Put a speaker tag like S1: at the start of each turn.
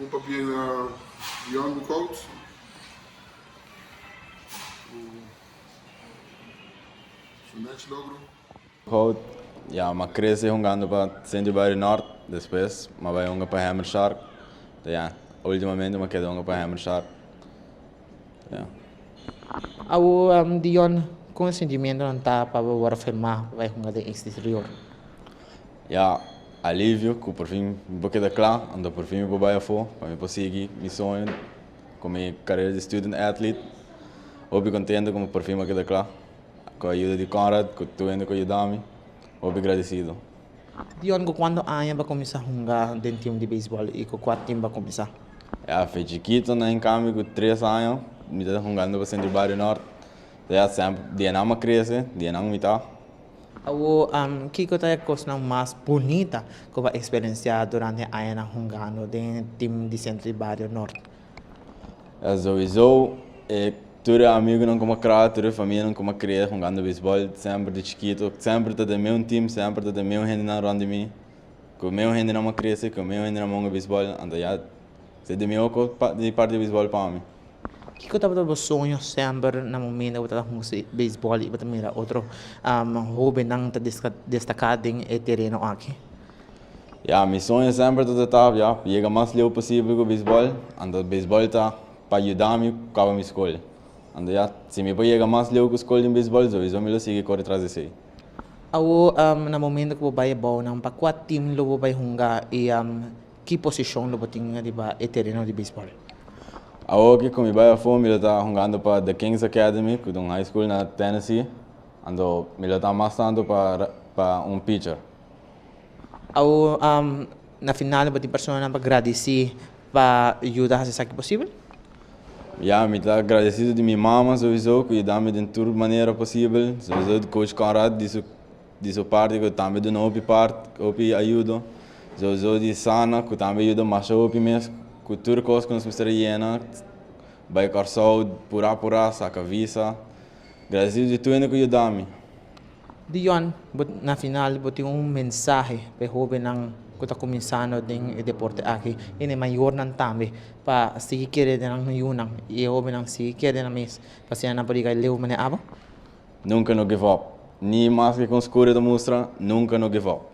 S1: um papel Jan Bukout. Su next logro.
S2: Hout, ja, maar cresce jogando para Centro Bairro Norte, depois, mas vai jogar para Hammer Shark. Ja, ultimamente mas quer jogar para Hammer Shark. Ja.
S3: Au Dion com sentimento não tá para agora filmar vai jogar de exterior.
S2: Ja, alívio, que por fim um pouco de claro, ando por fim vou baia for, para me conseguir meu sonho, com minha carreira de student athlete. Obi contente como por fim aqui de claro, com a ajuda de Conrad, com tu ainda com ajudar-me, obi agradecido.
S3: Dion quando aia vai começar a jogar dentro time de beisebol e com qual time vai começar?
S2: Ja, foi chiquito, né, em cambio, com 3 anos, me está jogando para Centro Bairro Norte. Ja, sempre, dia não me cresce, dia não me tá.
S3: Au que é a coisa mais bonita que vai experienciar durante a aia jogando dentro time de Centro Bairro Norte?
S2: Ja, sowieso, tudo amigo não como criar, tudo família não como criar, jogando beisebol, sempre de chiquito, sempre tá do meu time, sempre tá do meu gente na ronda de mim. Com o meu gente não me cresce, com o meu gente não joga beisebol, então já, se de meu de parte de beisebol para mim.
S3: Que eu tava sonho sempre na momento que eu tava jogando beisebol e também outro hobby não tá destacado em terreno aqui.
S2: Ja, meu sonho sempre tá estar, ja, chegar mais longe possível com o beisebol, então o beisebol tá para ajudar-me com a minha escola. Então já, se me pode chegar mais longe com a escola de beisebol, sowieso me lo sigue correr atrás de si.
S3: Au na momento que vai bom não para qual time lo vai jogar e que posição lo botinha de ba terreno de beisebol.
S2: Agora que me vai a fome, eu tá jogando para The Kings Academy, que é uma high school na Tennessee, então me está mais tanto para pitcher.
S3: Au na final botin pessoa para agradecer para ajudar se sabe possível.
S2: Ja, me está agradecido de minha mãe, sowieso, que dá-me de toda maneira possível, sowieso de coach Conrad, de sua parte, que também de novo parte, que ajuda, sowieso de Sana, que também ajuda mais o mesmo, que tudo coisa que nós precisamos, vai com saúde, pura, saca visa, agradecido de tudo que ajuda-me.
S3: Dion, na final botin mensagem para jovem nang que está começando em deporte aqui e é maior não também para se querer nang yunang e jovem nang se querer na mes para se na podiga leu mane abo.
S2: Nunca no give up. Ni mais que com escuro da mostra, nunca no give up.